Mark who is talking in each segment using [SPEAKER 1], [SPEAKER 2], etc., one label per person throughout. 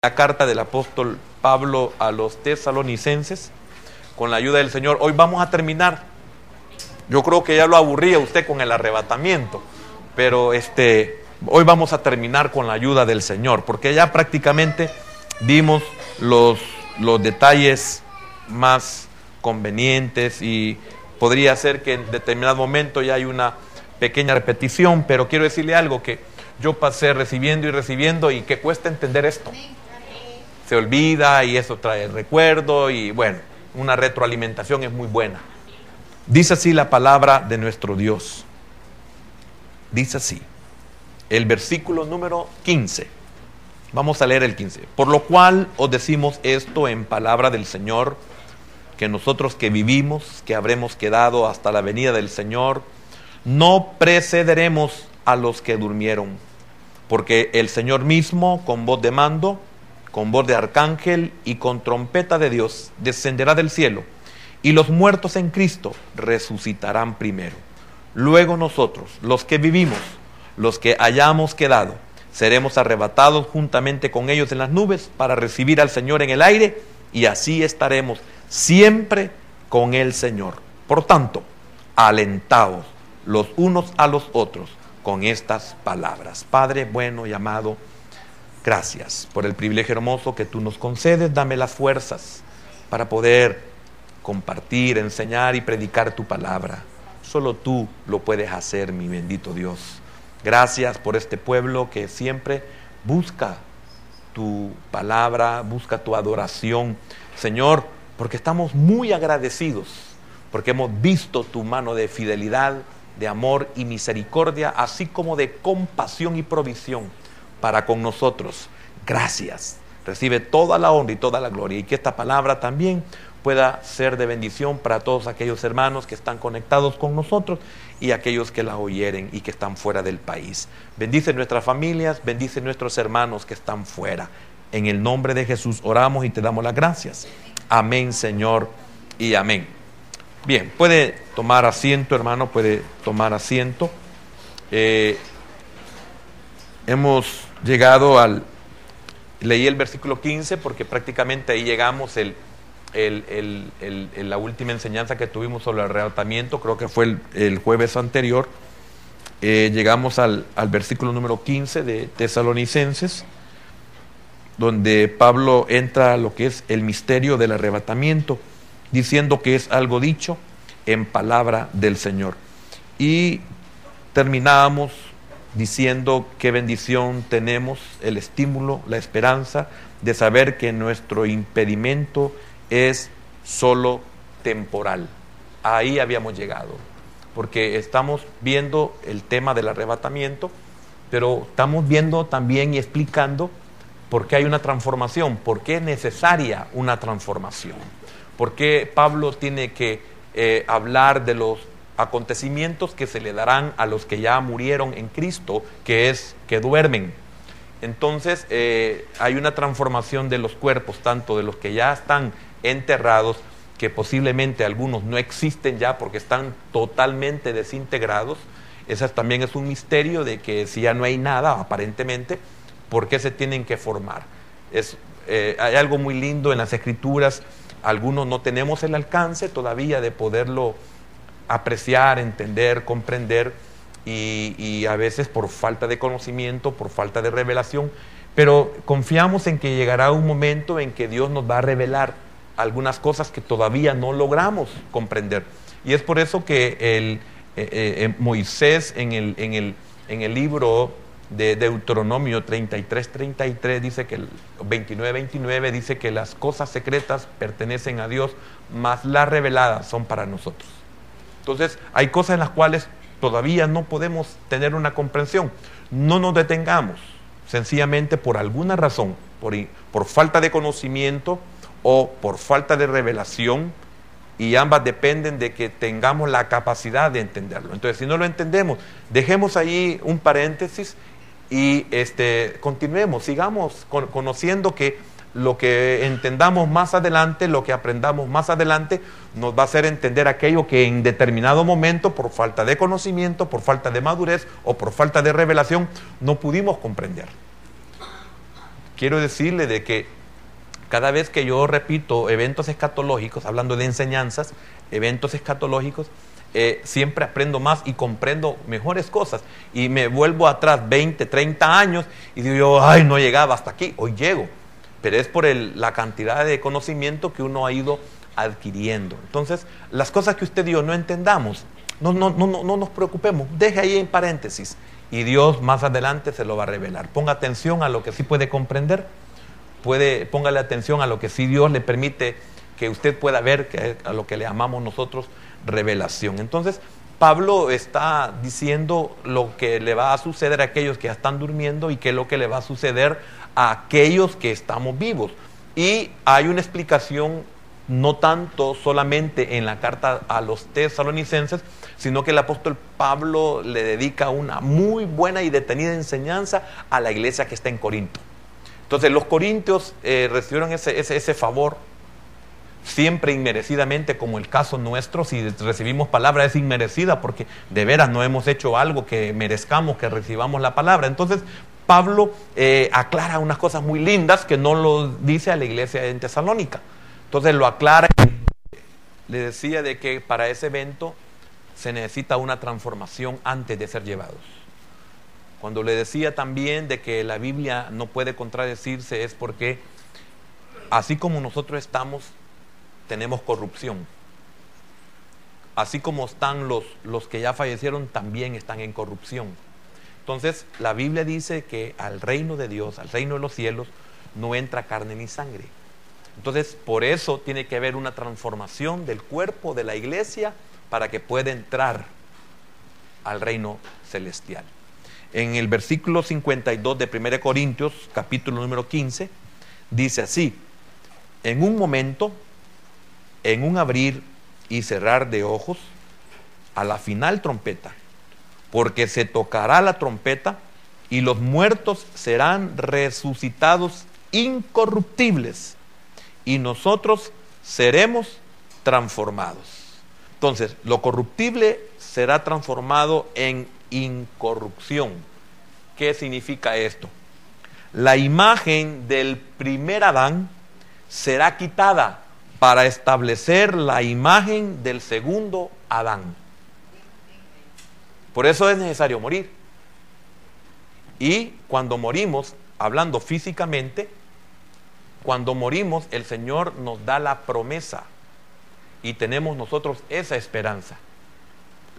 [SPEAKER 1] la carta del apóstol Pablo a los tesalonicenses. Con la ayuda del Señor, hoy vamos a terminar. Yo creo que ya lo aburría usted con el arrebatamiento, pero hoy vamos a terminar con la ayuda del Señor, porque ya prácticamente dimos los detalles más convenientes, y podría ser que en determinado momento ya hay una pequeña repetición, pero quiero decirle algo, que yo pasé recibiendo y recibiendo, y que cuesta entender esto. Se olvida y eso trae el recuerdo, y bueno, una retroalimentación es muy buena. Dice así la palabra de nuestro Dios. Dice así, el versículo número 15. Vamos a leer el 15. Por lo cual os decimos esto en palabra del Señor, que nosotros que vivimos, que habremos quedado hasta la venida del Señor, no precederemos a los que durmieron. Porque el Señor mismo, con voz de mando, con voz de arcángel y con trompeta de Dios, descenderá del cielo, y los muertos en Cristo resucitarán primero. Luego nosotros, los que vivimos, los que hayamos quedado, seremos arrebatados juntamente con ellos en las nubes para recibir al Señor en el aire, y así estaremos siempre con el Señor. Por tanto, alentaos los unos a los otros con estas palabras. Padre bueno y amado, gracias por el privilegio hermoso que tú nos concedes. Dame las fuerzas para poder compartir, enseñar y predicar tu palabra. Solo tú lo puedes hacer, mi bendito Dios. Gracias por este pueblo que siempre busca tu palabra, busca tu adoración, Señor, porque estamos muy agradecidos, porque hemos visto tu mano de fidelidad, de amor y misericordia, así como de compasión y provisión para con nosotros. Gracias. Recibe toda la honra y toda la gloria, y que esta palabra también pueda ser de bendición para todos aquellos hermanos que están conectados con nosotros y aquellos que la oyeren y que están fuera del país. Bendice nuestras familias, bendice nuestros hermanos que están fuera. En el nombre de Jesús oramos y te damos las gracias. Amén, Señor, y amén. Bien, puede tomar asiento, hermano, puede tomar asiento. Hemos llegado leí el versículo 15 porque prácticamente ahí llegamos la última enseñanza que tuvimos sobre el arrebatamiento, creo que fue el jueves anterior. Llegamos al versículo número 15 de Tesalonicenses, donde Pablo entra a lo que es el misterio del arrebatamiento, diciendo que es algo dicho en palabra del Señor. Y terminábamos diciendo qué bendición tenemos, el estímulo, la esperanza de saber que nuestro impedimento es solo temporal. Ahí habíamos llegado, porque estamos viendo el tema del arrebatamiento, pero estamos viendo también y explicando por qué hay una transformación, por qué es necesaria una transformación, por qué Pablo tiene que hablar de los acontecimientos que se le darán a los que ya murieron en Cristo, que duermen. Entonces hay una transformación de los cuerpos, tanto de los que ya están enterrados, que posiblemente algunos no existen ya porque están totalmente desintegrados. Ese también es un misterio de que si ya no hay nada aparentemente, ¿por qué se tienen que formar? Hay algo muy lindo en las Escrituras. Algunos no tenemos el alcance todavía de poderlo apreciar, entender, comprender, y a veces por falta de conocimiento, por falta de revelación, pero confiamos en que llegará un momento en que Dios nos va a revelar algunas cosas que todavía no logramos comprender. Y es por eso que Moisés en el libro de Deuteronomio 33 dice que 29 dice que las cosas secretas pertenecen a Dios, mas las reveladas son para nosotros. Entonces hay cosas en las cuales todavía no podemos tener una comprensión. No nos detengamos, sencillamente por alguna razón, por falta de conocimiento o por falta de revelación, y ambas dependen de que tengamos la capacidad de entenderlo. Entonces, si no lo entendemos, dejemos ahí un paréntesis y continuemos, sigamos conociendo que lo que entendamos más adelante, lo que aprendamos más adelante, nos va a hacer entender aquello que en determinado momento, por falta de conocimiento, por falta de madurez o por falta de revelación, no pudimos comprender. quiero decirle de que cada vez que yo repito eventos escatológicos, hablando de enseñanzas, eventos escatológicos, siempre aprendo más y comprendo mejores cosas. Y me vuelvo atrás 20, 30 años y digo yo, ay, no llegaba hasta aquí, hoy llego. Pero es por la cantidad de conocimiento que uno ha ido adquiriendo. Entonces, las cosas que usted y yo no entendamos, no nos preocupemos, deje ahí en paréntesis y Dios más adelante se lo va a revelar. Ponga atención a lo que sí puede comprender, póngale atención a lo que sí Dios le permite que usted pueda ver, que es a lo que le llamamos nosotros revelación. Entonces, Pablo está diciendo lo que le va a suceder a aquellos que ya están durmiendo y qué es lo que le va a suceder a aquellos que estamos vivos. Y hay una explicación no tanto solamente en la carta a los tesalonicenses, sino que el apóstol Pablo le dedica una muy buena y detenida enseñanza a la iglesia que está en Corinto. Entonces los corintios recibieron ese favor siempre inmerecidamente, como el caso nuestro. Si recibimos palabra es inmerecida porque de veras no hemos hecho algo que merezcamos que recibamos la palabra. Entonces Pablo aclara unas cosas muy lindas que no lo dice a la iglesia en Tesalónica. Entonces lo aclara, le decía de que para ese evento se necesita una transformación antes de ser llevados. Cuando le decía también de que la Biblia no puede contradecirse, es porque así como nosotros estamos, tenemos corrupción. Así como están los que ya fallecieron, también están en corrupción. Entonces la Biblia dice que al reino de Dios, al reino de los cielos, no entra carne ni sangre. Entonces por eso tiene que haber una transformación del cuerpo de la iglesia para que pueda entrar al reino celestial. En el versículo 52 de 1 Corintios, capítulo número 15, dice así: en un momento, en un abrir y cerrar de ojos, a la final trompeta, porque se tocará la trompeta y los muertos serán resucitados incorruptibles y nosotros seremos transformados. Entonces, lo corruptible será transformado en incorrupción. ¿Qué significa esto? La imagen del primer Adán será quitada para establecer la imagen del segundo Adán. Por eso es necesario morir. Y cuando morimos, hablando físicamente, cuando morimos, el Señor nos da la promesa y tenemos nosotros esa esperanza,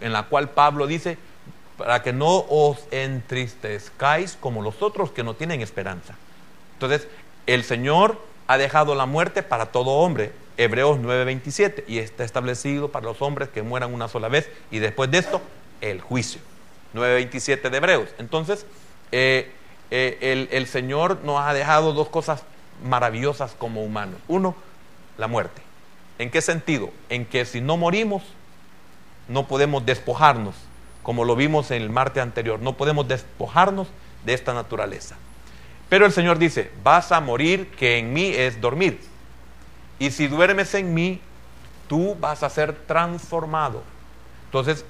[SPEAKER 1] en la cual Pablo dice, para que no os entristezcáis como los otros que no tienen esperanza. Entonces, el Señor ha dejado la muerte para todo hombre, Hebreos 9:27, y está establecido para los hombres que mueran una sola vez, y después de esto, el juicio. 9:27 de Hebreos. Entonces, el Señor nos ha dejado dos cosas maravillosas como humanos. Uno, la muerte. ¿En qué sentido? En que si no morimos, no podemos despojarnos, como lo vimos en el martes anterior, no podemos despojarnos de esta naturaleza. Pero el Señor dice, vas a morir, que en mí es dormir. Y si duermes en mí, tú vas a ser transformado. Entonces,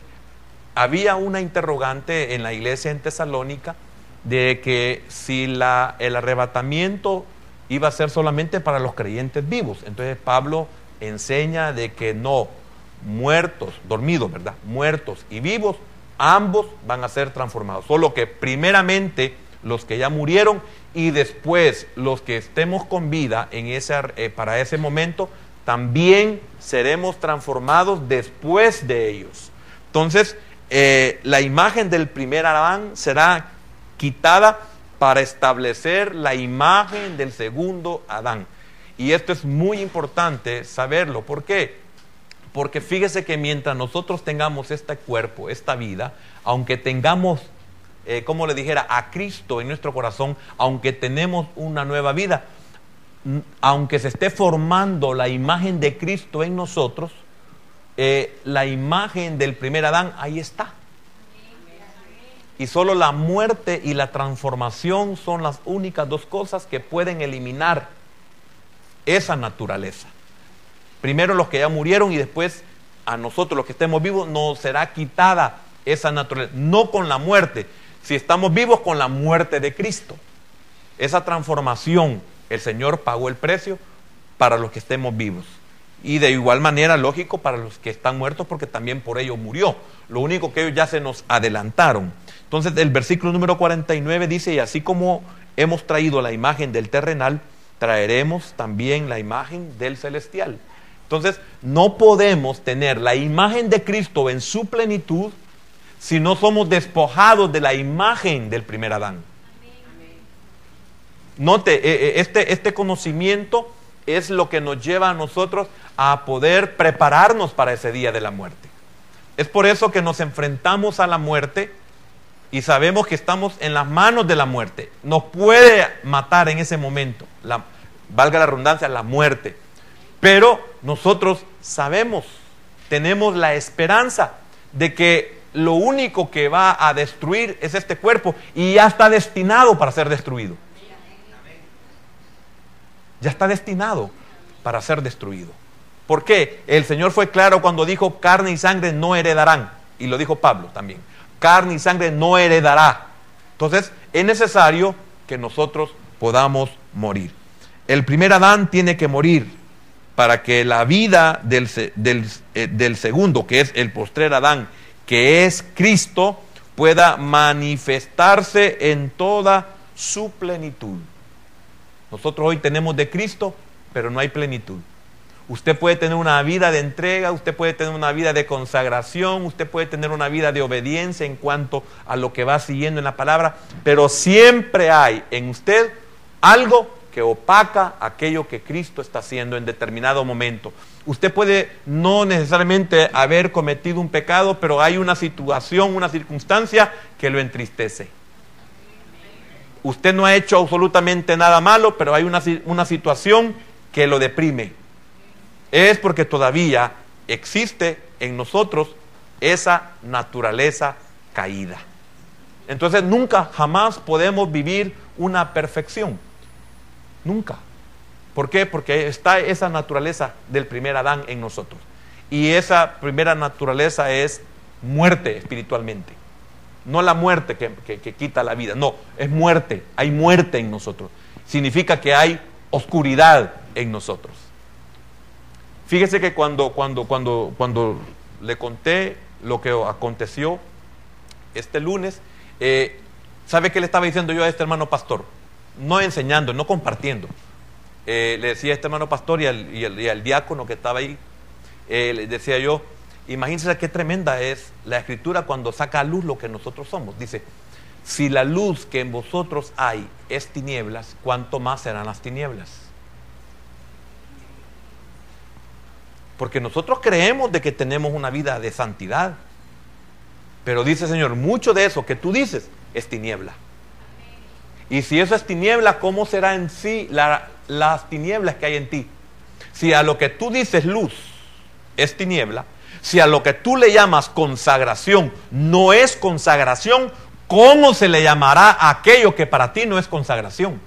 [SPEAKER 1] había una interrogante en la iglesia en Tesalónica de que si el arrebatamiento iba a ser solamente para los creyentes vivos. Entonces Pablo enseña de que no, muertos, dormidos, ¿verdad? Muertos y vivos, ambos van a ser transformados. Solo que primeramente los que ya murieron y después los que estemos con vida para ese momento, también seremos transformados después de ellos. Entonces, la imagen del primer Adán será quitada para establecer la imagen del segundo Adán. Y esto es muy importante saberlo. ¿Por qué? Porque fíjese que mientras nosotros tengamos este cuerpo, esta vida, aunque tengamos, como le dijera, a Cristo en nuestro corazón, aunque tenemos una nueva vida, aunque se esté formando la imagen de Cristo en nosotros, la imagen del primer Adán ahí está. Y solo la muerte y la transformación son las únicas dos cosas que pueden eliminar esa naturaleza. Primero los que ya murieron y después a nosotros los que estemos vivos nos será quitada esa naturaleza. No con la muerte, si estamos vivos, con la muerte de Cristo. esa transformación, el Señor pagó el precio para los que estemos vivos. Y de igual manera, lógico, para los que están muertos, porque también por ellos murió. Lo único que ellos ya se nos adelantaron. Entonces el versículo número 49 dice: y así como hemos traído la imagen del terrenal, traeremos también la imagen del celestial. Entonces no podemos tener la imagen de Cristo en su plenitud si no somos despojados de la imagen del primer Adán. Note, este conocimiento es lo que nos lleva a nosotros a poder prepararnos para ese día de la muerte. Es por eso que nos enfrentamos a la muerte y sabemos que estamos en las manos de la muerte. Nos puede matar en ese momento, valga la redundancia, la muerte. Pero nosotros sabemos, tenemos la esperanza de que lo único que va a destruir es este cuerpo, y ya está destinado para ser destruido. Ya está destinado para ser destruido. ¿Por qué? El Señor fue claro cuando dijo: carne y sangre no heredarán. Y lo dijo Pablo también: carne y sangre no heredará. Entonces es necesario que nosotros podamos morir. El primer Adán tiene que morir para que la vida del segundo, que es el postrer Adán, que es Cristo, pueda manifestarse en toda su plenitud. Nosotros hoy tenemos de Cristo, pero no hay plenitud. Usted puede tener una vida de entrega, usted puede tener una vida de consagración, usted puede tener una vida de obediencia en cuanto a lo que va siguiendo en la palabra, pero siempre hay en usted algo que opaca aquello que Cristo está haciendo en determinado momento. Usted puede no necesariamente haber cometido un pecado, pero hay una situación, una circunstancia que lo entristece. Usted no ha hecho absolutamente nada malo, pero hay una situación que lo deprime. Es porque todavía existe en nosotros esa naturaleza caída. Entonces nunca, jamás podemos vivir una perfección. Nunca. ¿Por qué? Porque está esa naturaleza del primer Adán en nosotros. Y esa primera naturaleza es muerte espiritualmente. No la muerte que quita la vida, no, es muerte. Hay muerte en nosotros. Significa que hay oscuridad en nosotros. Fíjese que cuando le conté lo que aconteció este lunes, ¿sabe qué le estaba diciendo yo a este hermano pastor? No enseñando, no compartiendo. Le decía a este hermano pastor y al diácono que estaba ahí, le decía yo: imagínense qué tremenda es la Escritura cuando saca a luz lo que nosotros somos. Dice: si la luz que en vosotros hay es tinieblas, ¿cuánto más serán las tinieblas? Porque nosotros creemos de que tenemos una vida de santidad, pero dice el Señor: mucho de eso que tú dices es tiniebla. Y si eso es tiniebla, ¿cómo será en sí las tinieblas que hay en ti? Si a lo que tú dices luz es tiniebla, si a lo que tú le llamas consagración no es consagración, ¿cómo se le llamará a aquello que para ti no es consagración?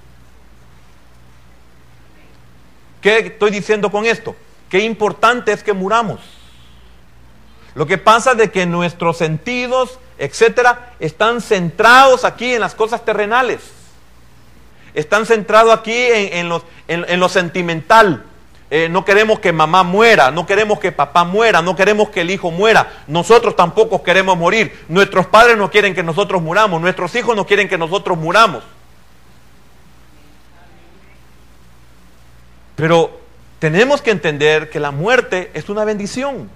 [SPEAKER 1] ¿Qué estoy diciendo con esto? Qué importante es que muramos. Lo que pasa es de que nuestros sentidos, etcétera, están centrados aquí en las cosas terrenales. Están centrados aquí en lo sentimental. No queremos que mamá muera, no queremos que papá muera, no queremos que el hijo muera. Nosotros tampoco queremos morir. Nuestros padres no quieren que nosotros muramos. Nuestros hijos no quieren que nosotros muramos. Pero tenemos que entender que la muerte es una bendición.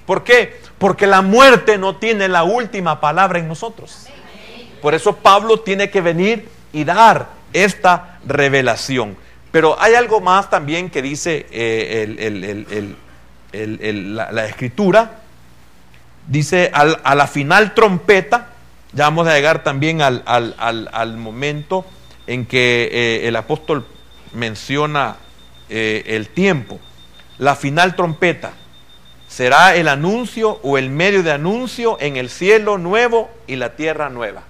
[SPEAKER 1] ¿Por qué? Porque la muerte no tiene la última palabra en nosotros. Por eso Pablo tiene que venir y dar esta revelación. Pero hay algo más también que dice la Escritura. Dice a la final trompeta. Ya vamos a llegar también al momento en que el apóstol menciona el tiempo. La final trompeta será el anuncio o el medio de anuncio en el cielo nuevo y la tierra nueva.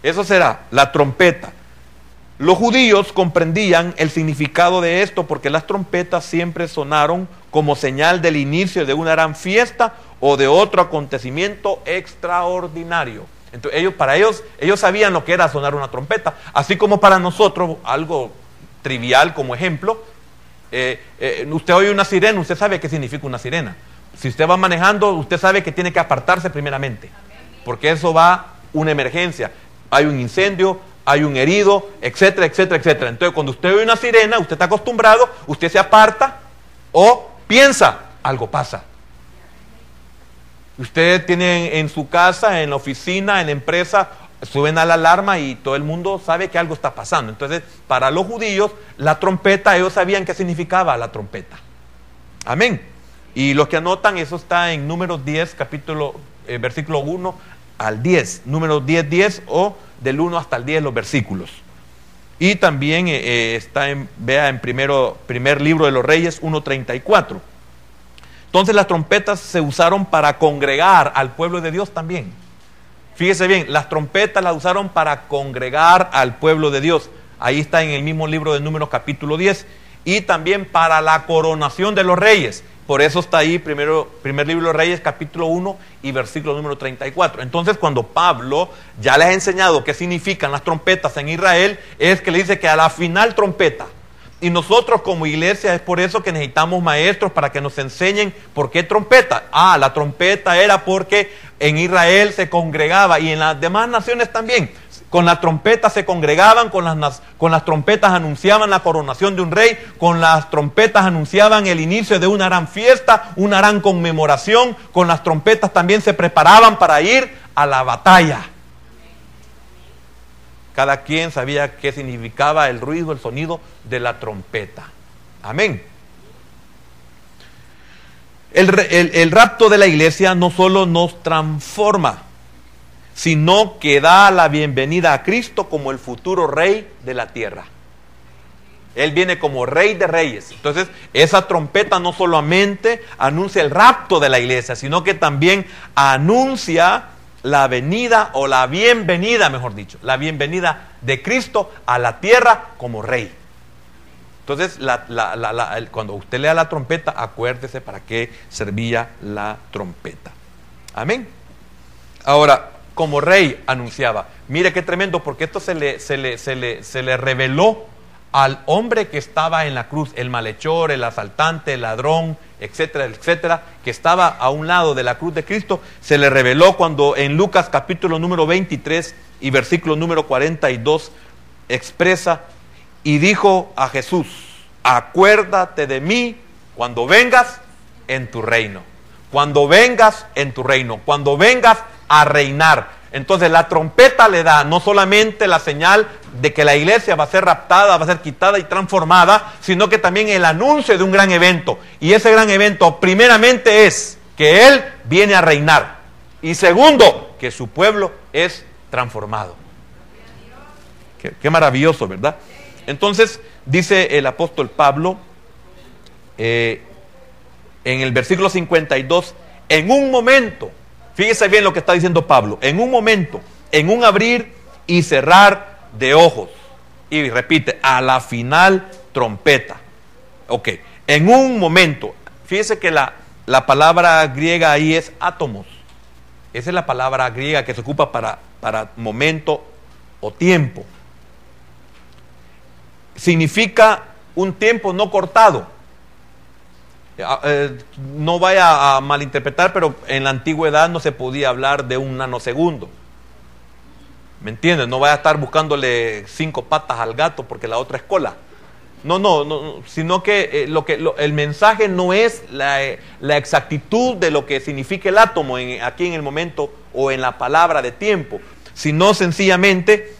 [SPEAKER 1] Eso será la trompeta. Los judíos comprendían el significado de esto porque las trompetas siempre sonaron como señal del inicio de una gran fiesta o de otro acontecimiento extraordinario. Entonces, ellos sabían lo que era sonar una trompeta. Así como para nosotros, algo trivial como ejemplo, usted oye una sirena, usted sabe qué significa una sirena. Si usted va manejando, usted sabe que tiene que apartarse primeramente, porque eso va una emergencia. Hay un incendio, hay un herido, etcétera, etcétera, etcétera. Entonces, cuando usted oye una sirena, usted está acostumbrado, usted se aparta o piensa, algo pasa. Usted tiene en su casa, en la oficina, en la empresa, suben a la alarma y todo el mundo sabe que algo está pasando. Entonces, para los judíos, la trompeta, ellos sabían qué significaba la trompeta. Amén. Y los que anotan, eso está en Números 10, versículo 1 al 10. Números 10 o del 1 hasta el 10 los versículos. Y también está vea en primer libro de los Reyes 1:34. Entonces las trompetas se usaron para congregar al pueblo de Dios también. Fíjese bien, las trompetas las usaron para congregar al pueblo de Dios. Ahí está en el mismo libro de Números capítulo 10. Y también para la coronación de los reyes. Por eso está ahí primer libro de los Reyes, capítulo 1 y versículo número 34. Entonces, cuando Pablo ya les ha enseñado qué significan las trompetas en Israel, es que le dice que a la final trompeta. Y nosotros como iglesia es por eso que necesitamos maestros para que nos enseñen por qué trompeta. La trompeta era porque en Israel se congregaba y en las demás naciones también. Con la trompeta se congregaban, con las trompetas anunciaban la coronación de un rey, con las trompetas anunciaban el inicio de una gran fiesta, una gran conmemoración, con las trompetas también se preparaban para ir a la batalla. Cada quien sabía qué significaba el ruido, el sonido de la trompeta. Amén. El rapto de la iglesia no solo nos transforma, sino que da la bienvenida a Cristo como el futuro rey de la tierra. Él viene como rey de reyes. Entonces, esa trompeta no solamente anuncia el rapto de la iglesia, sino que también anuncia la venida o la bienvenida, mejor dicho, la bienvenida de Cristo a la tierra como rey. Entonces, cuando usted lea la trompeta, acuérdese para qué servía la trompeta. Amén. Ahora, como rey anunciaba. Mire qué tremendo, porque esto se le reveló al hombre que estaba en la cruz, el malhechor, el asaltante, el ladrón, etcétera, etcétera, que estaba a un lado de la cruz de Cristo. Se le reveló cuando en Lucas capítulo número 23 y versículo número 42 expresa: y dijo a Jesús, acuérdate de mí cuando vengas en tu reino. Cuando vengas en tu reino, cuando vengas a reinar. Entonces la trompeta le da no solamente la señal de que la iglesia va a ser raptada, va a ser quitada y transformada, sino que también el anuncio de un gran evento. Y ese gran evento primeramente es que Él viene a reinar. Y segundo, que su pueblo es transformado. Qué maravilloso, ¿verdad? Entonces dice el apóstol Pablo en el versículo 52, en un momento. Fíjese bien lo que está diciendo Pablo. En un momento, en un abrir y cerrar de ojos. Y repite, a la final trompeta. Ok, en un momento. Fíjese que la palabra griega ahí es átomos. Esa es la palabra griega que se ocupa para momento o tiempo. Significa un tiempo no cortado. No vaya a malinterpretar, pero en la antigüedad no se podía hablar de un nanosegundo. ¿Me entiendes? No vaya a estar buscándole 5 patas al gato porque la otra es cola. No, sino que, el mensaje no es la exactitud de lo que significa el átomo aquí en el momento o en la palabra de tiempo, sino sencillamente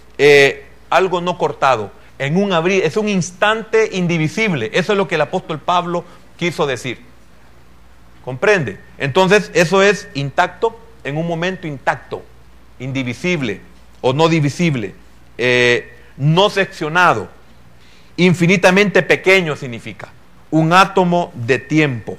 [SPEAKER 1] algo no cortado, en un abrir, es un instante indivisible. Eso es lo que el apóstol Pablo quiso decir. ¿Comprende? Entonces eso es intacto, en un momento intacto, indivisible o no divisible, no seccionado, infinitamente pequeño significa, un átomo de tiempo.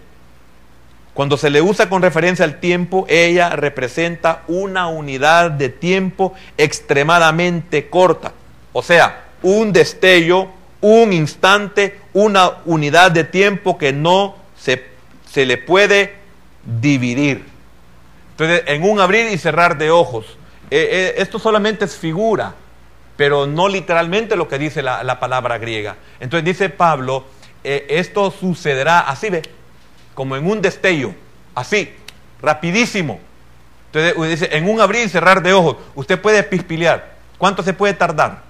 [SPEAKER 1] Cuando se le usa con referencia al tiempo, ella representa una unidad de tiempo extremadamente corta, o sea, un destello, un instante, una unidad de tiempo que no se le puede dividir. Entonces, en un abrir y cerrar de ojos, esto solamente es figura, pero no literalmente lo que dice la palabra griega. Entonces dice Pablo, esto sucederá así, ve, como en un destello, así, rapidísimo. Entonces dice, en un abrir y cerrar de ojos, usted puede pispilear. ¿Cuánto se puede tardar?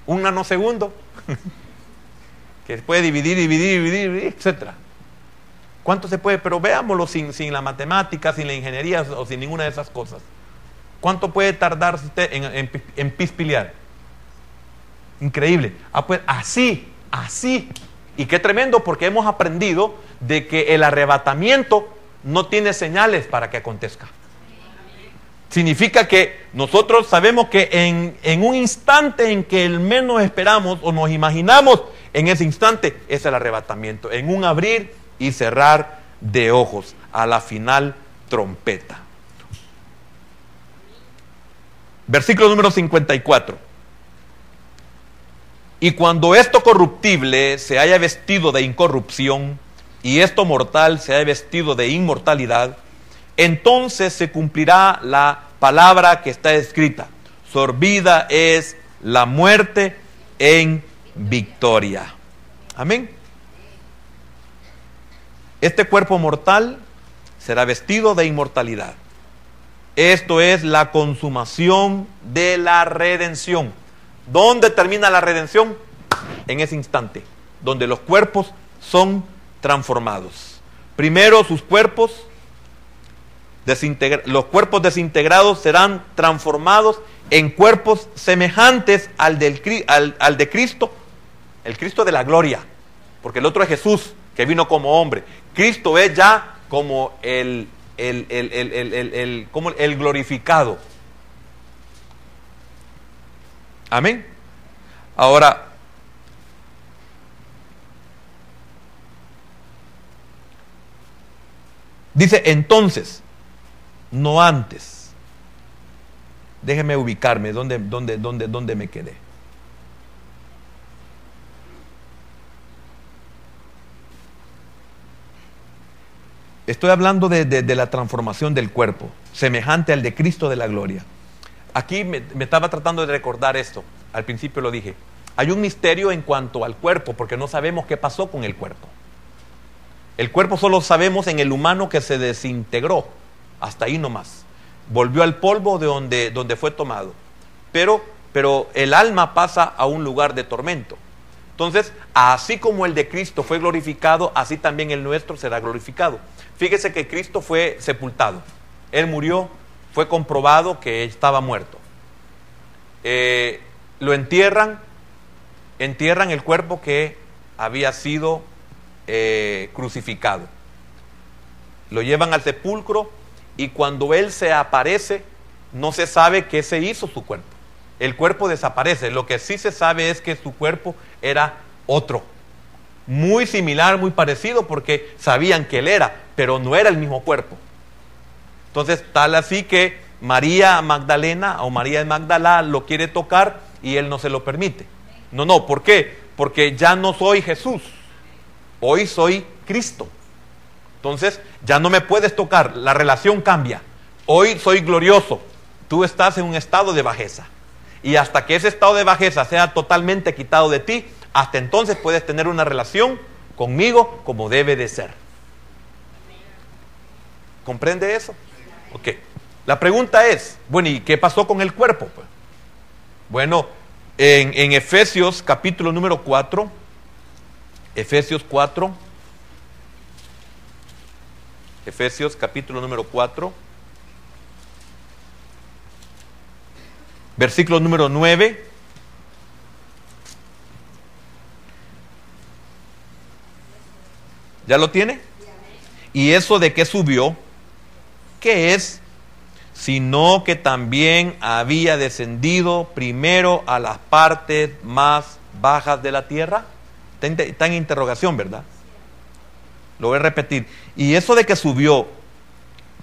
[SPEAKER 1] Un nanosegundo. Que se puede dividir, etcétera. ¿Cuánto se puede? Pero veámoslo sin la matemática, sin la ingeniería o sin ninguna de esas cosas. ¿Cuánto puede tardarse usted en pispilear? Increíble. Pues así. Y qué tremendo, porque hemos aprendido de que el arrebatamiento no tiene señales para que acontezca. Significa que nosotros sabemos que en un instante en que el menos esperamos o nos imaginamos, en ese instante es el arrebatamiento. En un abrir y cerrar de ojos, a la final trompeta. Versículo número 54. Y cuando esto corruptible se haya vestido de incorrupción, y esto mortal se haya vestido de inmortalidad, entonces se cumplirá la palabra que está escrita: sorbida es la muerte en victoria. Amén. Este cuerpo mortal será vestido de inmortalidad. Esto es la consumación de la redención. ¿Dónde termina la redención? En ese instante, donde los cuerpos son transformados. Primero sus cuerpos, los cuerpos desintegrados serán transformados en cuerpos semejantes al de Cristo, el Cristo de la gloria, porque el otro es Jesús, que vino como hombre. Cristo es ya como el glorificado. Amén. Ahora, dice entonces, no antes. Déjeme ubicarme, ¿dónde me quedé? Estoy hablando de la transformación del cuerpo, semejante al de Cristo de la gloria. Aquí me estaba tratando de recordar esto. Al principio lo dije. Hay un misterio en cuanto al cuerpo, porque no sabemos qué pasó con el cuerpo. El cuerpo solo sabemos en el humano que se desintegró. Hasta ahí nomás. Volvió al polvo de donde fue tomado. Pero el alma pasa a un lugar de tormento. Entonces, así como el de Cristo fue glorificado, así también el nuestro será glorificado. Fíjese que Cristo fue sepultado. Él murió, fue comprobado que estaba muerto. Lo entierran el cuerpo que había sido crucificado. Lo llevan al sepulcro y cuando Él se aparece, no se sabe qué se hizo su cuerpo. El cuerpo desaparece. Lo que sí se sabe es que su cuerpo era otro, muy similar, muy parecido, porque sabían que Él era, pero no era el mismo cuerpo. Entonces, tal así que María Magdalena o María de Magdala lo quiere tocar y Él no se lo permite. No, ¿por qué? Porque ya no soy Jesús, hoy soy Cristo. Entonces, ya no me puedes tocar, la relación cambia. Hoy soy glorioso, tú estás en un estado de bajeza. Y hasta que ese estado de bajeza sea totalmente quitado de ti, hasta entonces puedes tener una relación conmigo como debe de ser. ¿Comprende eso? Ok. La pregunta es, bueno, ¿y qué pasó con el cuerpo? Pues, bueno, en Efesios capítulo número 4, Efesios capítulo número 4, versículo número 9. ¿Ya lo tiene? ¿Y eso de qué subió? ¿Qué es? Sino que también había descendido primero a las partes más bajas de la tierra. Está en interrogación, ¿verdad? Lo voy a repetir. ¿Y eso de que subió?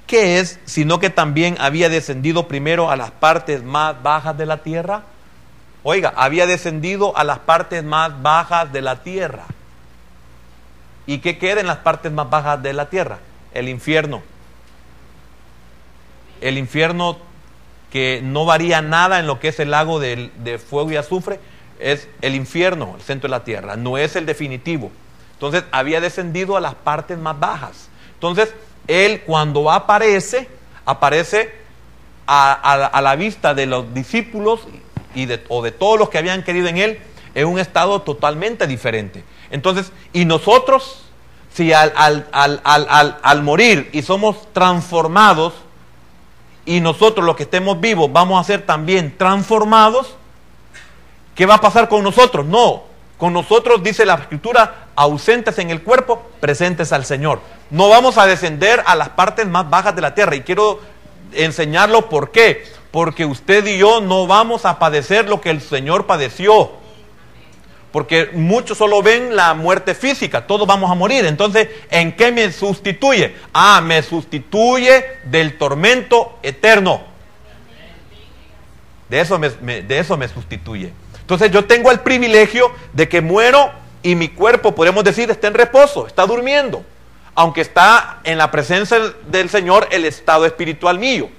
[SPEAKER 1] ¿Qué es? Sino que también había descendido primero a las partes más bajas de la tierra. Oiga, había descendido a las partes más bajas de la tierra. ¿Y qué queda en las partes más bajas de la tierra? El infierno. el infierno que no varía nada en lo que es el lago de fuego y azufre, es el infierno, el centro de la tierra, no es el definitivo. Entonces había descendido a las partes más bajas. Entonces él, cuando aparece a la vista de los discípulos o de todos los que habían querido en él, en un estado totalmente diferente. Entonces, y nosotros, si al morir y somos transformados, y nosotros los que estemos vivos vamos a ser también transformados, ¿qué va a pasar con nosotros? No, con nosotros, dice la Escritura, ausentes en el cuerpo, presentes al Señor. No vamos a descender a las partes más bajas de la tierra. Y quiero enseñarlo, ¿por qué? Porque usted y yo no vamos a padecer lo que el Señor padeció. Porque muchos solo ven la muerte física, todos vamos a morir. Entonces, ¿en qué me sustituye? Me sustituye del tormento eterno. De eso me sustituye. Entonces yo tengo el privilegio de que muero y mi cuerpo, podemos decir, está en reposo, está durmiendo. Aunque está en la presencia del Señor el estado espiritual mío.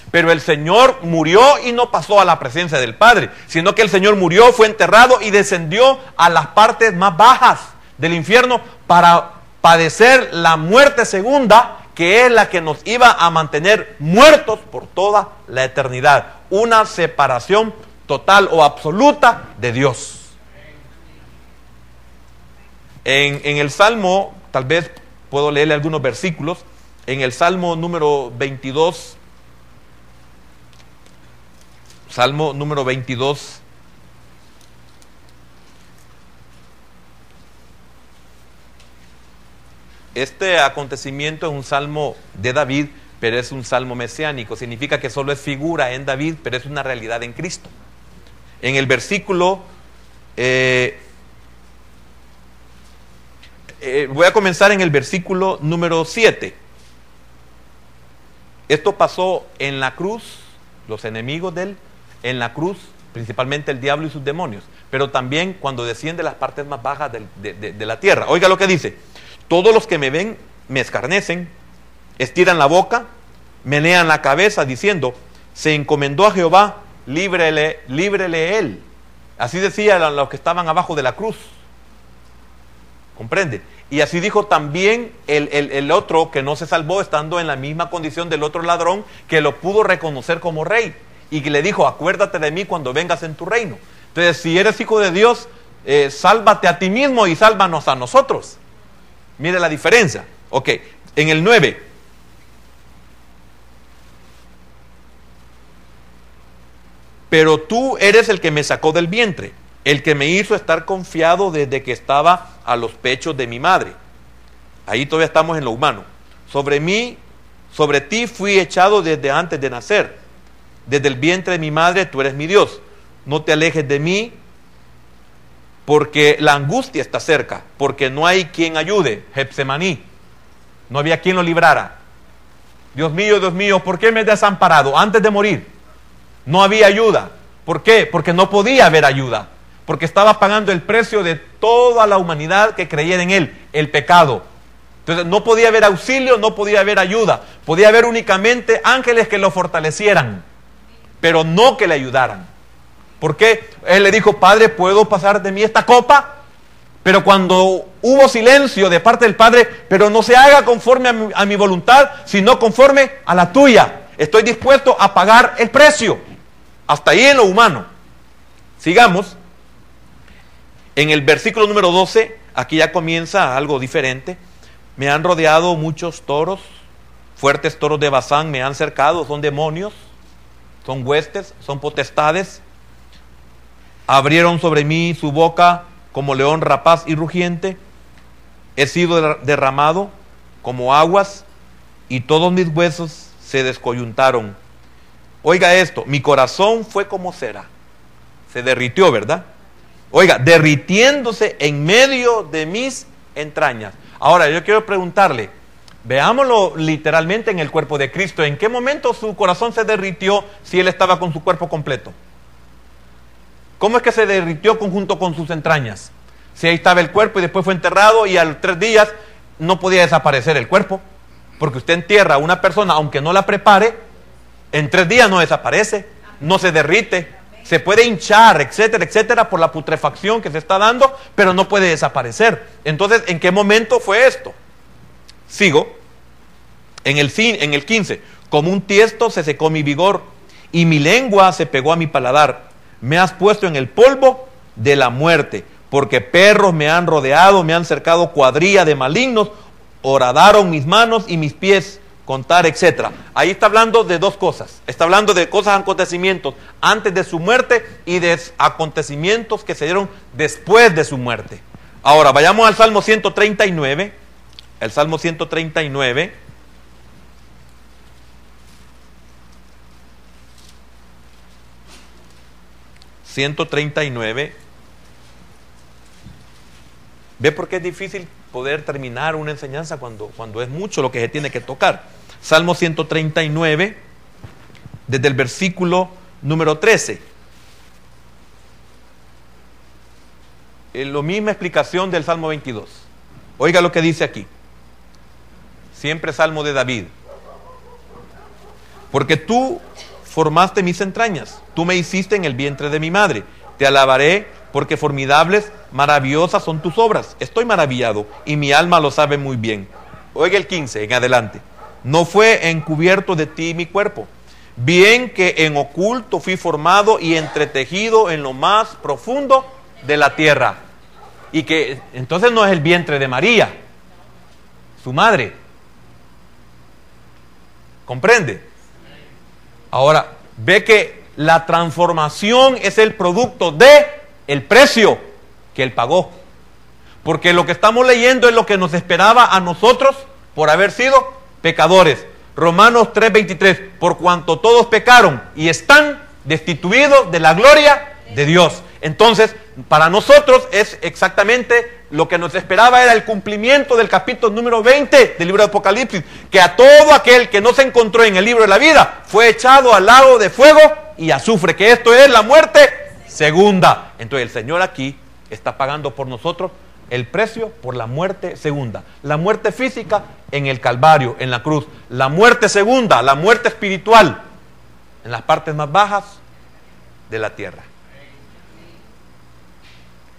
[SPEAKER 1] Pero el Señor murió y no pasó a la presencia del Padre, sino que el Señor murió, fue enterrado y descendió a las partes más bajas del infierno para padecer la muerte segunda, que es la que nos iba a mantener muertos por toda la eternidad. Una separación total o absoluta de Dios. En el Salmo, tal vez puedo leerle algunos versículos, en el Salmo número 22, Salmo número 22, este acontecimiento es un salmo de David, pero es un salmo mesiánico, significa que solo es figura en David, pero es una realidad en Cristo. En el versículo, voy a comenzar en el versículo número 7. Esto pasó en la cruz, los enemigos de él, en la cruz, principalmente el diablo y sus demonios, pero también cuando desciende las partes más bajas de la tierra. Oiga lo que dice: todos los que me ven me escarnecen, estiran la boca, menean la cabeza, diciendo, se encomendó a Jehová, líbrele él. Así decían los que estaban abajo de la cruz. ¿Comprende? Y así dijo también el otro que no se salvó, estando en la misma condición del otro ladrón, que lo pudo reconocer como rey, y que le dijo, acuérdate de mí cuando vengas en tu reino. Entonces, si eres hijo de Dios, sálvate a ti mismo y sálvanos a nosotros. Mire la diferencia. Ok, en el 9. Pero tú eres el que me sacó del vientre, el que me hizo estar confiado desde que estaba a los pechos de mi madre. Ahí todavía estamos en lo humano. Sobre ti fui echado desde antes de nacer. Desde el vientre de mi madre tú eres mi Dios. No te alejes de mí, porque la angustia está cerca, porque no hay quien ayude. Getsemaní, no había quien lo librara. Dios mío, ¿por qué me has desamparado? Antes de morir no había ayuda. ¿Por qué? Porque no podía haber ayuda, porque estaba pagando el precio de toda la humanidad que creyera en él, el pecado. Entonces no podía haber auxilio, no podía haber ayuda. Podía haber únicamente ángeles que lo fortalecieran, pero no que le ayudaran. ¿Por qué? Él le dijo, Padre, ¿puedo pasar de mí esta copa? Pero cuando hubo silencio de parte del Padre, pero no se haga conforme a mi voluntad, sino conforme a la tuya. Estoy dispuesto a pagar el precio. Hasta ahí en lo humano. Sigamos. En el versículo número 12, aquí ya comienza algo diferente. Me han rodeado muchos toros, fuertes toros de Basán me han cercado, son demonios, son huestes, son potestades. Abrieron sobre mí su boca como león rapaz y rugiente. He sido derramado como aguas y todos mis huesos se descoyuntaron. Oiga esto, mi corazón fue como cera. Se derritió, ¿verdad? Oiga, derritiéndose en medio de mis entrañas. Ahora, yo quiero preguntarle, veámoslo literalmente en el cuerpo de Cristo. ¿En qué momento su corazón se derritió si él estaba con su cuerpo completo? ¿Cómo es que se derritió junto con sus entrañas? Si ahí estaba el cuerpo y después fue enterrado y a los 3 días no podía desaparecer el cuerpo. Porque usted entierra a una persona, aunque no la prepare, En 3 días no desaparece, no se derrite, se puede hinchar, etcétera, etcétera, por la putrefacción que se está dando, pero no puede desaparecer. Entonces, ¿en qué momento fue esto? Sigo. En el 15, como un tiesto se secó mi vigor, y mi lengua se pegó a mi paladar. Me has puesto en el polvo de la muerte, porque perros me han rodeado, me han cercado cuadrilla de malignos, horadaron mis manos y mis pies, contar, etcétera. Ahí está hablando de 2 cosas. Está hablando de cosas, acontecimientos antes de su muerte y de acontecimientos que se dieron después de su muerte. Ahora, vayamos al Salmo 139. El Salmo 139. ¿Ve por qué es difícil poder terminar una enseñanza cuando es mucho lo que se tiene que tocar? Salmo 139, desde el versículo número 13. La misma explicación del Salmo 22. Oiga lo que dice aquí. Siempre Salmo de David. Porque tú formaste mis entrañas, tú me hiciste en el vientre de mi madre. Te alabaré porque formidables, maravillosas son tus obras. Estoy maravillado y mi alma lo sabe muy bien. Oiga el 15 en adelante. No fue encubierto de ti mi cuerpo, bien que en oculto fui formado y entretejido en lo más profundo de la tierra. Y que entonces no es el vientre de María, su madre. ¿Comprende? Ahora, ve que la transformación es el producto de el precio que Él pagó. Porque lo que estamos leyendo es lo que nos esperaba a nosotros por haber sido pecadores. Romanos 3:23, por cuanto todos pecaron y están destituidos de la gloria de Dios. Entonces, para nosotros es exactamente lo que nos esperaba, era el cumplimiento del capítulo número 20 del libro de Apocalipsis, que a todo aquel que no se encontró en el libro de la vida fue echado al lago de fuego y azufre, que esto es la muerte segunda. Entonces el Señor aquí está pagando por nosotros el precio por la muerte segunda. La muerte física en el Calvario, en la cruz. La muerte segunda, la muerte espiritual, en las partes más bajas de la tierra.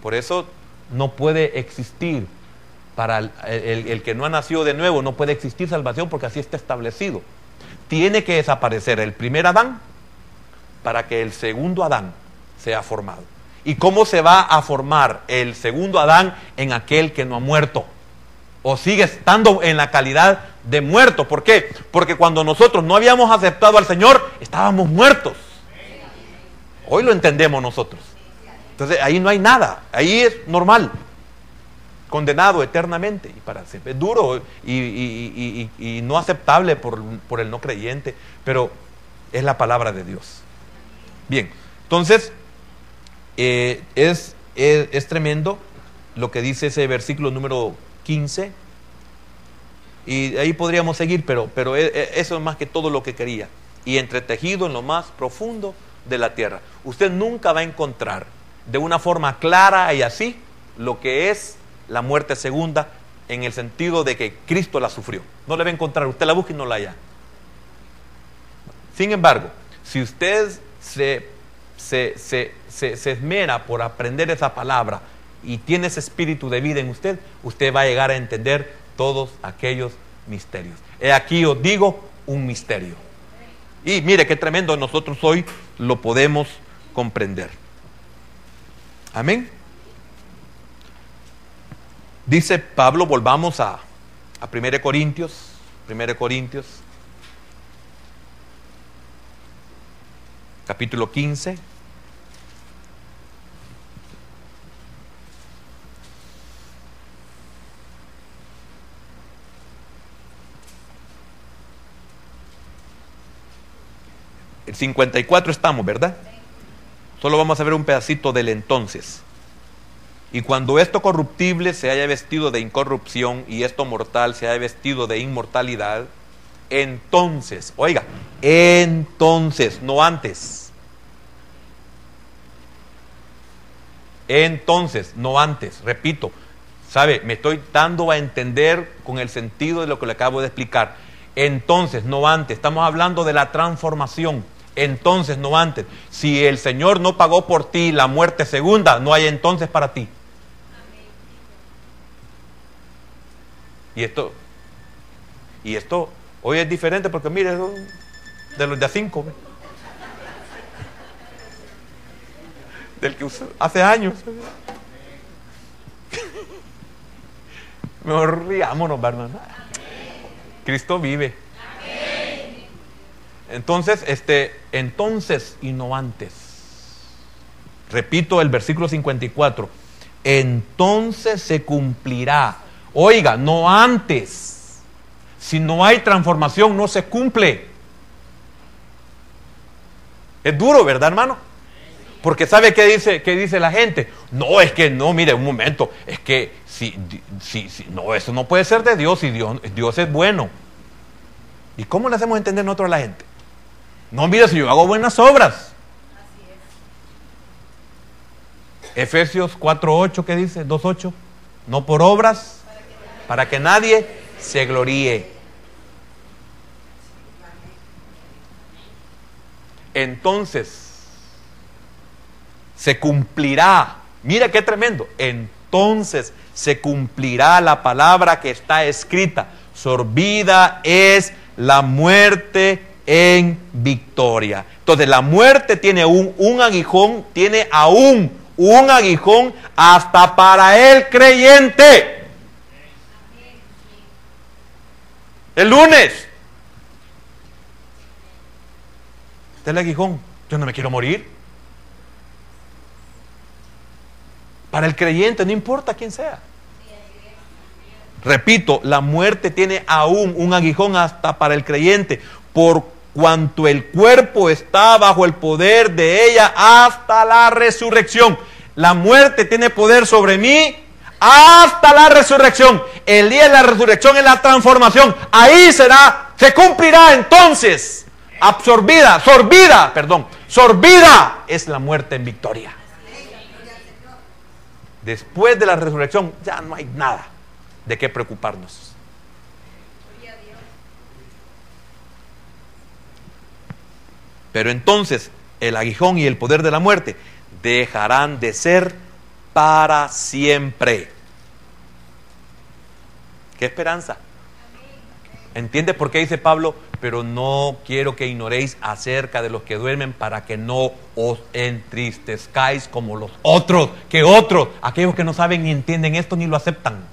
[SPEAKER 1] Por eso no puede existir, para el que no ha nacido de nuevo, no puede existir salvación, porque así está establecido. Tiene que desaparecer el primer Adán para que el segundo Adán sea formado. ¿Y cómo se va a formar el segundo Adán en aquel que no ha muerto? O sigue estando en la calidad de muerto. ¿Por qué? Porque cuando nosotros no habíamos aceptado al Señor, estábamos muertos. Hoy lo entendemos nosotros. Entonces ahí no hay nada, ahí es normal, condenado eternamente y para siempre. Es duro y no aceptable por el no creyente, pero es la palabra de Dios. Bien, entonces es tremendo lo que dice ese versículo número 15, y ahí podríamos seguir, pero eso es más que todo lo que quería. Y entretejido en lo más profundo de la tierra. Usted nunca va a encontrar de una forma clara y así lo que es la muerte segunda, en el sentido de que Cristo la sufrió. No le va a encontrar, usted la busca y no la halla. Sin embargo, si usted se esmera por aprender esa palabra y tiene ese espíritu de vida en usted, usted va a llegar a entender todos aquellos misterios. He aquí os digo un misterio. Y mire qué tremendo, nosotros hoy lo podemos comprender. Amén. Dice Pablo, volvamos a 1 Corintios, capítulo 15. El 54 estamos, ¿verdad? Solo vamos a ver un pedacito del entonces. Y cuando esto corruptible se haya vestido de incorrupción y esto mortal se haya vestido de inmortalidad, entonces, oiga, entonces, no antes. Entonces, no antes, repito, ¿sabe? Me estoy dando a entender con el sentido de lo que le acabo de explicar. Entonces, no antes. Estamos hablando de la transformación. Entonces, no antes. Si el Señor no pagó por ti la muerte segunda, no hay entonces para ti. Y esto hoy es diferente porque mire, de los de a 5, del que usó hace años. Mejor riámonos, ¿verdad? Cristo vive. Entonces, entonces y no antes. Repito el versículo 54. Entonces se cumplirá. Oiga, no antes. Si no hay transformación, no se cumple. Es duro, ¿verdad, hermano? Porque ¿sabe qué dice la gente? No, es que no, mire, un momento. Es que no, eso no puede ser de Dios. Y Dios es bueno. ¿Y cómo le hacemos entender nosotros a la gente? No, mire, si yo hago buenas obras. Así es. Efesios 4:8, ¿qué dice? 2:8. No por obras, para que nadie se gloríe. Entonces se cumplirá. Mira qué tremendo. Entonces se cumplirá la palabra que está escrita. Sorbida es la muerte en victoria. Entonces la muerte tiene un aguijón, tiene aún un aguijón hasta para el creyente. El lunes. Este es el aguijón. Yo no me quiero morir. Para el creyente, no importa quién sea. Repito, la muerte tiene aún un aguijón hasta para el creyente, por cuanto el cuerpo está bajo el poder de ella hasta la resurrección. La muerte tiene poder sobre mí hasta la resurrección. El día de la resurrección es la transformación. Ahí se cumplirá entonces. Sorbida es la muerte en victoria. Después de la resurrección ya no hay nada de qué preocuparnos. Pero entonces el aguijón y el poder de la muerte dejarán de ser para siempre. ¿Qué esperanza? ¿Entiende por qué dice Pablo? Pero no quiero que ignoréis acerca de los que duermen, para que no os entristezcáis como los otros. ¿Qué otros? Aquellos que no saben ni entienden esto ni lo aceptan.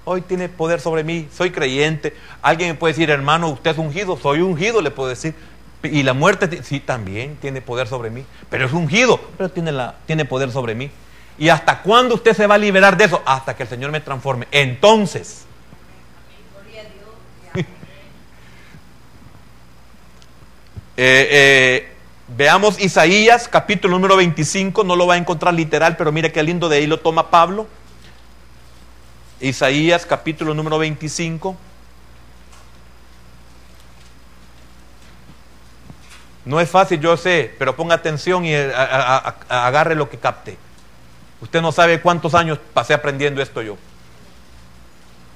[SPEAKER 1] Hoy tiene poder sobre mí, soy creyente. Alguien me puede decir, hermano, usted es ungido. Soy ungido, le puedo decir. Y la muerte, sí, también tiene poder sobre mí. Pero es ungido, pero tiene poder sobre mí. ¿Y hasta cuándo usted se va a liberar de eso? Hasta que el Señor me transforme. Entonces, veamos Isaías capítulo número 25. No lo va a encontrar literal, pero mire qué lindo, de ahí lo toma Pablo. Isaías capítulo número 25. No es fácil, yo sé, pero ponga atención y agarre lo que capte. Usted no sabe cuántos años pasé aprendiendo esto yo.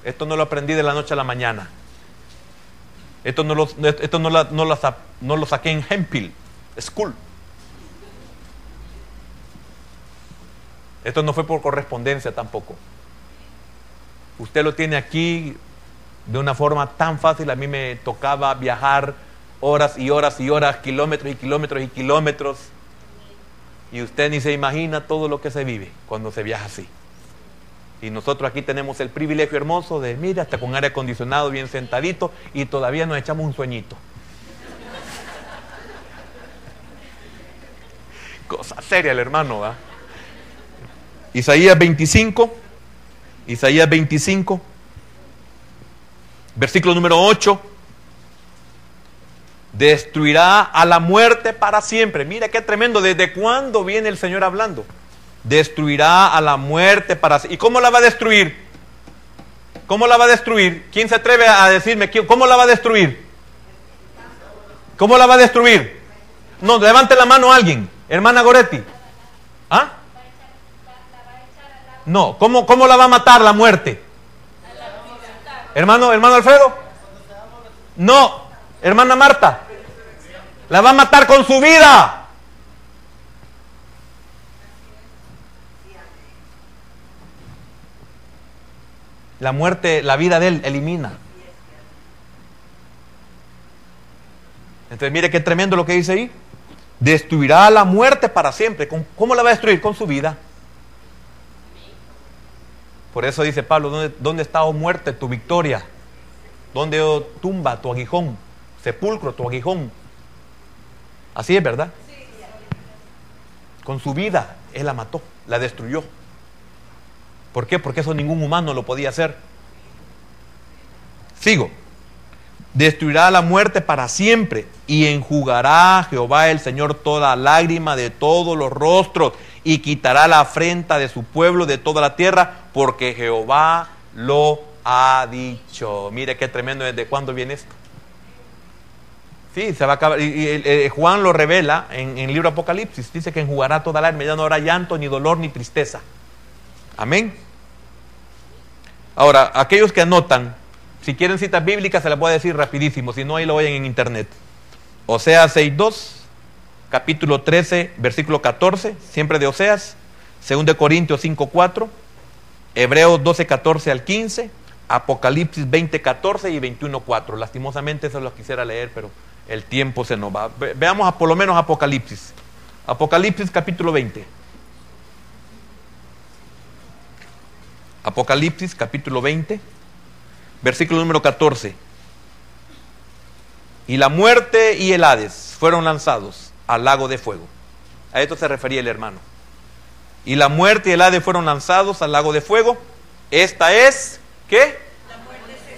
[SPEAKER 1] Esto no lo aprendí de la noche a la mañana. Esto no lo saqué en Hemphill School. Esto no fue por correspondencia tampoco. Usted lo tiene aquí de una forma tan fácil. A mí me tocaba viajar horas y horas y horas, kilómetros y kilómetros y kilómetros. Y usted ni se imagina todo lo que se vive cuando se viaja así. Y nosotros aquí tenemos el privilegio hermoso de, mira, hasta con aire acondicionado, bien sentadito, y todavía nos echamos un sueñito. Cosa seria el hermano, ¿va? Isaías 25, versículo número 8. Destruirá a la muerte para siempre. Mira qué tremendo. ¿Desde cuándo viene el Señor hablando? Destruirá a la muerte para siempre. ¿Y cómo la va a destruir? ¿Cómo la va a destruir? ¿Quién se atreve a decirme cómo la va a destruir? ¿Cómo la va a destruir? No, levante la mano a alguien. Hermana Goretti. ¿Ah? No, ¿cómo la va a matar la muerte? Hermano Alfredo. No, hermana Marta. La va a matar con su vida. La muerte, la vida de él elimina. Entonces mire qué tremendo lo que dice ahí. Destruirá la muerte para siempre. ¿Cómo la va a destruir? Con su vida. Por eso dice Pablo, ¿dónde está, oh muerte, tu victoria? ¿Dónde, oh tumba, tu aguijón? Sepulcro, tu aguijón. Así es, ¿verdad? Con su vida, él la mató, la destruyó. ¿Por qué? Porque eso ningún humano lo podía hacer. Sigo. Destruirá la muerte para siempre y enjugará Jehová el Señor toda lágrima de todos los rostros y quitará la afrenta de su pueblo de toda la tierra, porque Jehová lo ha dicho. Mire qué tremendo. ¿Desde cuándo viene esto? Sí, se va a acabar. Y Juan lo revela en el libro Apocalipsis. Dice que enjugará toda lágrima, ya no habrá llanto, ni dolor, ni tristeza. Amén. Ahora, aquellos que anotan, si quieren citas bíblicas se las voy a decir rapidísimo, si no ahí lo oyen en internet. Oseas 6:2, capítulo 13, versículo 14, siempre de Oseas. 2 Corintios 5:4, Hebreos 12:14 al 15, Apocalipsis 20:14 y 21:4. Lastimosamente eso los quisiera leer, pero el tiempo se nos va. Veamos por lo menos Apocalipsis. Apocalipsis capítulo 20. Apocalipsis capítulo 20, versículo número 14. Y la muerte y el Hades fueron lanzados al lago de fuego. A esto se refería el hermano. Y la muerte y el Hades fueron lanzados al lago de fuego. Esta es, ¿qué?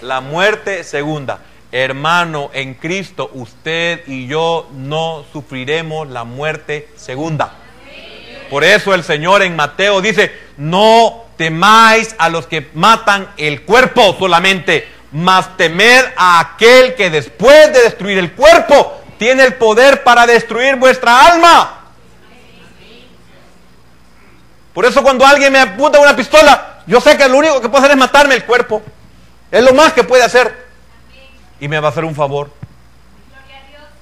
[SPEAKER 1] La muerte segunda. Hermano, en Cristo usted y yo no sufriremos la muerte segunda. Por eso el Señor en Mateo dice, no temáis a los que matan el cuerpo solamente, mas temed a aquel que después de destruir el cuerpo tiene el poder para destruir vuestra alma. Por eso cuando alguien me apunta una pistola, yo sé que lo único que puede hacer es matarme el cuerpo. Es lo más que puede hacer. Y me va a hacer un favor.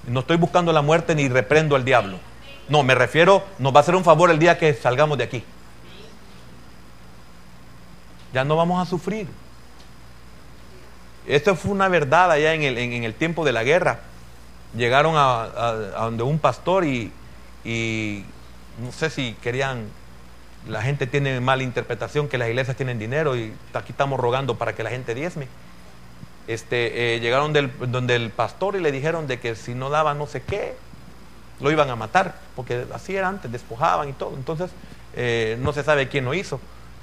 [SPEAKER 1] No estoy buscando la muerte ni reprendo al diablo. No, me refiero, nos va a hacer un favor el día que salgamos de aquí. Ya no vamos a sufrir. Esto fue una verdad allá en el tiempo de la guerra. Llegaron a donde un pastor y no sé si querían, la gente tiene mala interpretación que las iglesias tienen dinero y aquí estamos rogando para que la gente diezme. Llegaron donde el pastor y le dijeron de que si no daba no sé qué, lo iban a matar, porque así era antes, despojaban y todo. Entonces no se sabe quién lo hizo,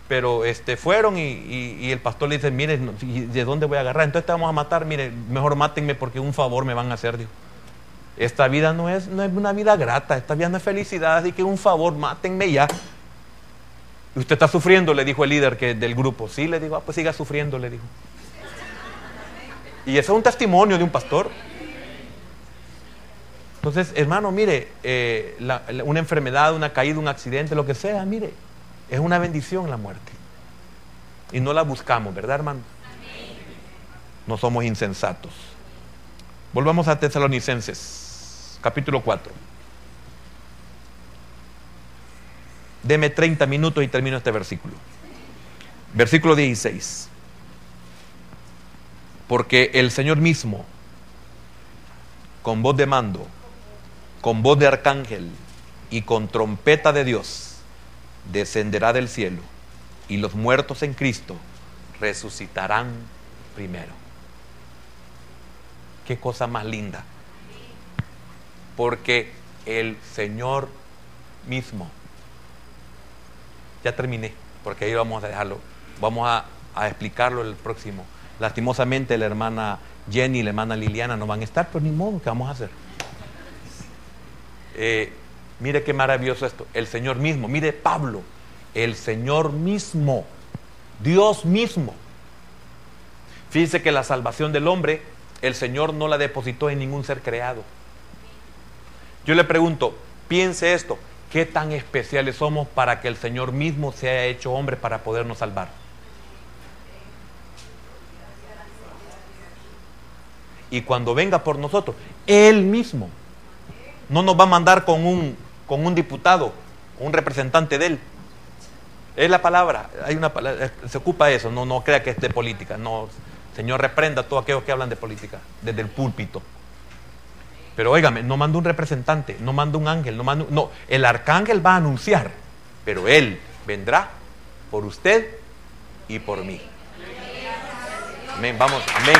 [SPEAKER 1] pero fueron y el pastor le dice, mire, ¿de dónde voy a agarrar? Entonces te vamos a matar, mire, mejor mátenme porque un favor me van a hacer, dijo. Esta vida no es una vida grata, esta vida no es felicidad, así que un favor, mátenme ya. Usted está sufriendo, le dijo el líder del grupo. Sí, le dijo, pues siga sufriendo, le dijo. Y eso es un testimonio de un pastor. Entonces, hermano, mire, una enfermedad, una caída, un accidente, lo que sea, mire, es una bendición la muerte. Y no la buscamos, ¿verdad, hermano? No somos insensatos. Volvamos a Tesalonicenses, capítulo 4. Deme 30 minutos y termino este versículo. Versículo 16. Porque el Señor mismo, con voz de mando, con voz de arcángel y con trompeta de Dios, descenderá del cielo, y los muertos en Cristo resucitarán primero. Qué cosa más linda. Porque el Señor mismo. Ya terminé, porque ahí vamos a dejarlo. Vamos a explicarlo el próximo. Lastimosamente la hermana Jenny y la hermana Liliana no van a estar, pero ni modo, ¿qué vamos a hacer? Mire qué maravilloso esto. El Señor mismo, mire Pablo, el Señor mismo, Dios mismo. Fíjense que la salvación del hombre, el Señor no la depositó en ningún ser creado. Yo le pregunto, piense esto, ¿qué tan especiales somos para que el Señor mismo se haya hecho hombre para podernos salvar? Y cuando venga por nosotros, Él mismo. No nos va a mandar con un diputado, un representante de Él. Es la palabra, hay una palabra, se ocupa eso, no crea que es de política. No, Señor, reprenda a todos aquellos que hablan de política, desde el púlpito. Pero óigame, no manda un representante, no manda un ángel, no, el arcángel va a anunciar, pero Él vendrá por usted y por mí. Amén, vamos, amén.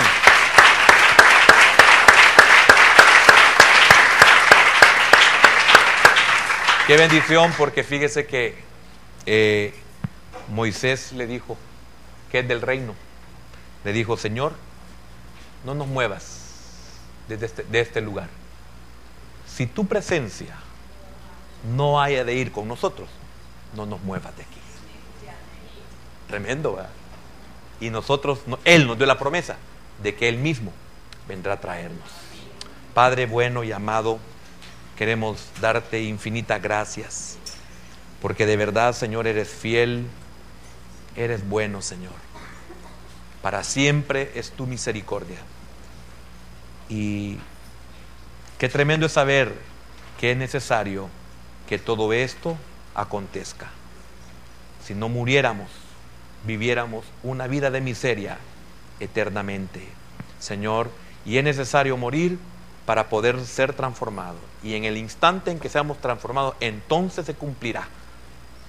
[SPEAKER 1] Qué bendición, porque fíjese que Moisés le dijo, que es del reino, le dijo: Señor, no nos muevas de este lugar. Si tu presencia no haya de ir con nosotros, no nos muevas de aquí. Tremendo, ¿verdad? Y nosotros, Él nos dio la promesa de que Él mismo vendrá a traernos. Padre bueno y amado, queremos darte infinitas gracias, porque de verdad, Señor, eres fiel, eres bueno, Señor. Para siempre es tu misericordia. Y qué tremendo es saber que es necesario que todo esto acontezca. Si no muriéramos, viviéramos una vida de miseria eternamente, Señor, y es necesario morir para poder ser transformado. Y en el instante en que seamos transformados, entonces se cumplirá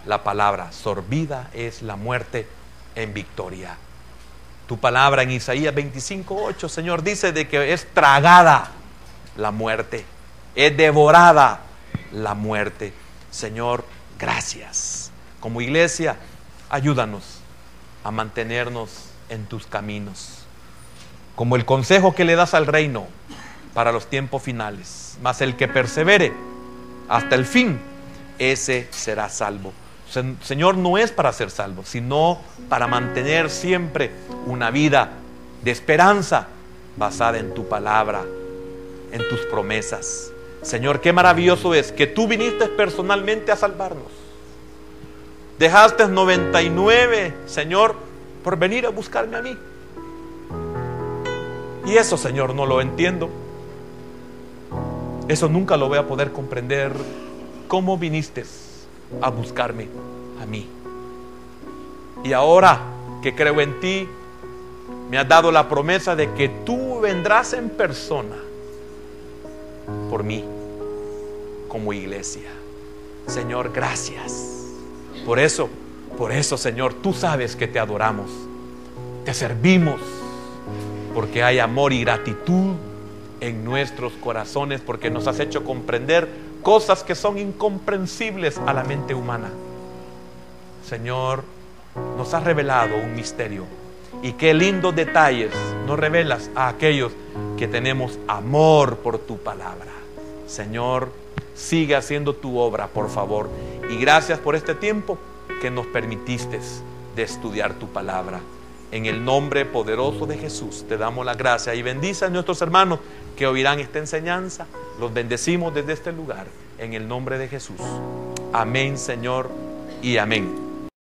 [SPEAKER 1] la palabra: sorbida es la muerte en victoria. Tu palabra en Isaías 25:8, Señor, dice de que es tragada la muerte, es devorada la muerte. Señor, gracias. Como iglesia, ayúdanos a mantenernos en tus caminos, como el consejo que le das al reino para los tiempos finales. Mas el que persevere hasta el fin, ese será salvo. Señor, no es para ser salvo, sino para mantener siempre una vida de esperanza basada en tu palabra, en tus promesas. Señor, qué maravilloso es que tú viniste personalmente a salvarnos. Dejaste 99, Señor, por venir a buscarme a mí. Y eso, Señor, no lo entiendo. Eso nunca lo voy a poder comprender. ¿Cómo viniste a buscarme a mí? Y ahora que creo en ti, me has dado la promesa de que tú vendrás en persona por mí como iglesia. Señor, gracias. Por eso, Señor, tú sabes que te adoramos, te servimos, porque hay amor y gratitud en nuestros corazones, porque nos has hecho comprender cosas que son incomprensibles a la mente humana. Señor, nos has revelado un misterio, y qué lindos detalles nos revelas a aquellos que tenemos amor por tu palabra. Señor, sigue haciendo tu obra, por favor, y gracias por este tiempo que nos permitiste de estudiar tu palabra. En el nombre poderoso de Jesús te damos la gracia, y bendice a nuestros hermanos que oirán esta enseñanza. Los bendecimos desde este lugar en el nombre de Jesús. Amén, Señor, y amén.